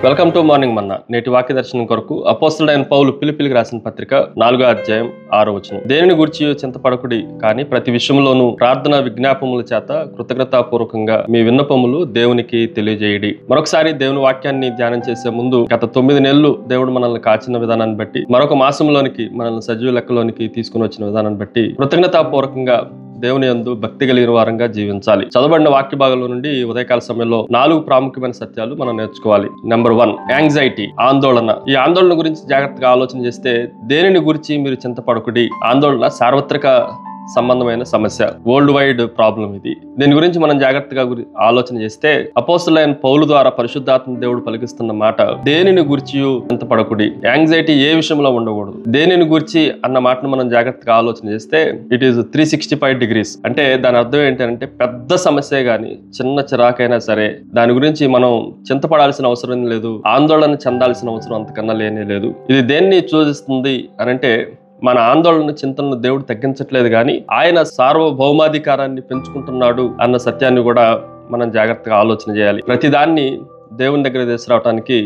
Welcome to morning మన్నా. నేటి వాక్య దర్శనం కొరకు అపోస్తలుడైన పౌలు ఫిలిప్పీలకు రాసిన పత్రిక 4వ అధ్యాయం 6వ వచనం. దేనిని గురించి చింతపడకుడి, కానీ ప్రతి విషయంలోనూ ప్రార్థన విజ్ఞాపముల చేత కృతజ్ఞతాపూర్వకంగా మీ విన్నపములు దేవునికి తెలియజేయడి. మరొకసారి దేవుని వాక్యాన్ని ధ్యానం చేసే ముందు, గత 9 నెలలు దేవుడు మనల్ని కాచిన విధానాన్ని బట్టి, మరొక మాసంలోనికి మనల్ని సజీవ లెక్కలోనికి తీసుకుని వచ్చిన విధానాన్ని బట్టి కృతజ్ఞతాపూర్వకంగా దేవుని యందు భక్తి కలిగిన వారంగా జీవించాలి. చదవబడిన వాక్య భాగంలో నుండి ఉదయకాల సమయంలో 4 ప్రాముఖ్యమైన సత్యాలు మనం నేర్చుకోవాలి. నెంబర్ 1, యాంగ్జైటీ, ఆందోళన. ఈ ఆందోళన గురించి జాగ్రత్తగా ఆలోచన చేస్తే, దేనిని గురించి మీరు చింతపడకుడి. ఆందోళన సార్వత్రిక సంబంధమైన సమస్య, వరల్డ్ వైడ్ ప్రాబ్లం ఇది. దీని గురించి మనం జాగ్రత్తగా ఆలోచన చేస్తే, అపోస్తలుడైన పౌలు ద్వారా పరిశుద్ధాత్మ దేవుడు పలికిస్తున్న మాట, దేనిని గురించి చింతపడకుడి. యాంగ్జైటీ ఏ విషయంలో ఉండకూడదు. దేనిని గురించి అన్న మాటను మనం జాగ్రత్తగా ఆలోచన చేస్తే, ఇట్ ఈస్ 365 degrees. అంటే దాని అర్థం ఏంటంటే, పెద్ద సమస్య గాని చిన్న చిరాకైనా సరే దాని గురించి మనం చింతపడాల్సిన అవసరం లేదు, ఆందోళన చెందాల్సిన అవసరం అంతకన్నా లేనే లేదు. ఇది దేన్ని సూచిస్తుంది అనంటే, మన ఆందోళన చింతనను దేవుడు తగ్గించట్లేదు, కానీ ఆయన సార్వభౌమాధికారాన్ని పెంచుకుంటున్నాడు అన్న సత్యాన్ని కూడా మనం జాగ్రత్తగా ఆలోచన చేయాలి. ప్రతిదాన్ని దేవుని దగ్గర తీసుకురావడానికి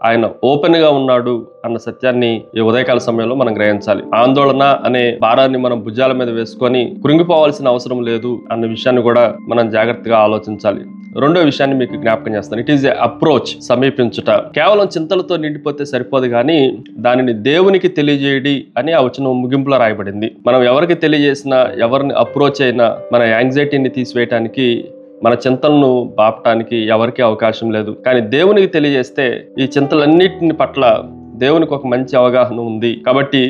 ఆయన ఓపెన్ గా ఉన్నాడు అన్న సత్యాన్ని ఈ ఉదయకాల సమయంలో మనం గ్రహించాలి. ఆందోళన అనే భారాన్ని మనం భుజాల మీద వేసుకొని కృంగిపోవాల్సిన అవసరం లేదు అన్న విషయాన్ని కూడా మనం జాగ్రత్తగా ఆలోచించాలి. రెండో విషయాన్ని మీకు జ్ఞాపకం చేస్తాను. ఇట్ ఈస్ ఏ అప్రోచ్, సమీపించుట. కేవలం చింతలతో నిండిపోతే సరిపోదు, కానీ దానిని దేవునికి తెలియజేయడి అని ఆ వచనం ముగింపులో రాయబడింది. మనం ఎవరికి తెలియజేసినా, ఎవరిని అప్రోచ్ అయినా, మన యాంగ్జైటీని తీసివేయటానికి, మన చింతలను బాపటానికి ఎవరికీ అవకాశం లేదు. కానీ దేవునికి తెలియజేస్తే ఈ చింతలన్నిటిని పట్ల దేవునికి ఒక మంచి అవగాహన ఉంది. కాబట్టి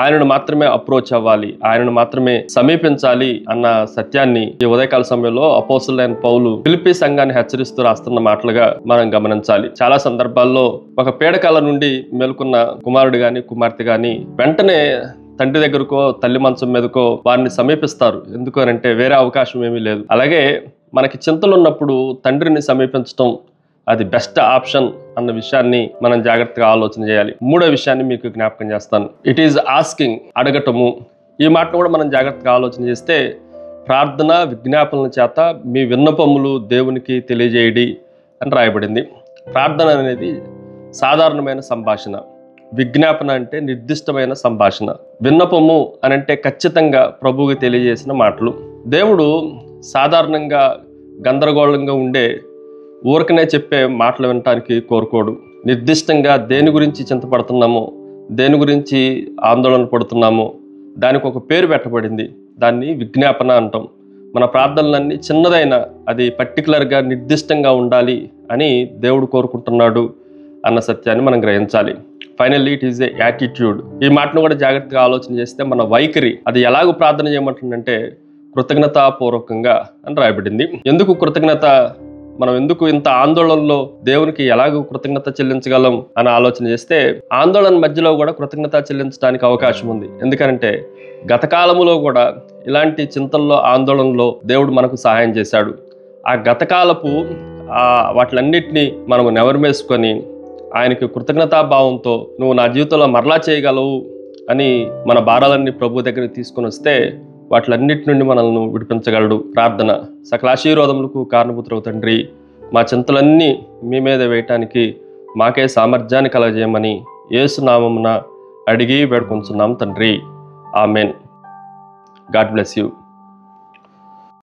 ఆయనను మాత్రమే అప్రోచ్ అవ్వాలి, ఆయనను మాత్రమే సమీపించాలి అన్న సత్యాన్ని ఈ ఉదయకాల సమయంలో అపోస్తలుడైన పౌలు ఫిలిప్పీ సంఘాన్ని హెచ్చరిస్తూ రాస్తున్న మాటలుగా మనం గమనించాలి. చాలా సందర్భాల్లో ఒక పీడకాల నుండి మేలుకున్న కుమారుడు గాని కుమార్తె గాని వెంటనే తండ్రి దగ్గరకో తల్లి మంచం మీదకో వారిని సమీపిస్తారు. ఎందుకు అంటే వేరే అవకాశం ఏమీ లేదు. అలాగే మనకి చింతలు ఉన్నప్పుడు తండ్రిని సమీపించడం అది బెస్ట్ ఆప్షన్ అన్న విషయాన్ని మనం జాగ్రత్తగా ఆలోచన చేయాలి. మూడో విషయాన్ని మీకు జ్ఞాపకం చేస్తాను. ఇట్ ఈజ్ ఆస్కింగ్, అడగటము. ఈ మాటను కూడా మనం జాగ్రత్తగా ఆలోచన చేస్తే, ప్రార్థన విజ్ఞాపనల చేత మీ విన్నపములు దేవునికి తెలియజేయడి అని రాయబడింది. ప్రార్థన అనేది సాధారణమైన సంభాషణ, విజ్ఞాపన అంటే నిర్దిష్టమైన సంభాషణ, విన్నపము అనంటే ఖచ్చితంగా ప్రభువుకి తెలియజేసిన మాటలు. దేవుడు సాధారణంగా గందరగోళంగా ఉండే ఊరకనే చెప్పే మాటలు వినటానికి కోరుకోడు. నిర్దిష్టంగా దేని గురించి చింతపడుతున్నామో, దేని గురించి ఆందోళన పడుతున్నామో దానికి ఒక పేరు పెట్టబడింది. దాన్ని విజ్ఞాపన అంటాం. మన ప్రార్థనలన్నీ చిన్నదైనా అది పర్టికులర్గా నిర్దిష్టంగా ఉండాలి అని దేవుడు కోరుకుంటున్నాడు అన్న సత్యాన్ని మనం గ్రహించాలి. Finally it is a attitude. ఈ మాటను కూడా జాగ్రత్తగా ఆలోచన చేస్తే, మన వైఖరి అది ఎలాగో ప్రార్థన చేయమంటుందంటే కృతజ్ఞతాపూర్వకంగా అని రాయబడింది. ఎందుకు కృతజ్ఞత? మనం ఎందుకు ఇంత ఆందోళనలో దేవునికి ఎలాగో కృతజ్ఞత చెల్లించగలం అని ఆలోచన చేస్తే, ఆందోళన మధ్యలో కూడా కృతజ్ఞత చెల్లించడానికి అవకాశం ఉంది. ఎందుకంటే గత కాలములో కూడా ఇలాంటి చింతల్లో, ఆందోళనలో దేవుడు మనకు సహాయం చేశాడు. ఆ గతకాలపు వాటిలన్నిటినీ మనము నెవరమేసుకొని ఆయనకి కృతజ్ఞతాభావంతో నువ్వు నా జీవితంలో మరలా చేయగలవు అని మన భారాలన్నీ ప్రభు దగ్గరికి తీసుకొని వస్తే వాటిలన్నిటి నుండి మనల్ని విడిపించగలడు. ప్రార్థన. సకల ఆశీర్వాదములకు కారణభూతుడవు తండ్రి, మా చింతలన్నీ మీ మీద వేయటానికి మాకే సామర్థ్యాన్ని కలగజేయమని యేసు నామమున అడిగి వేడుకొంచున్నాం తండ్రి. ఆమెన్. God bless you.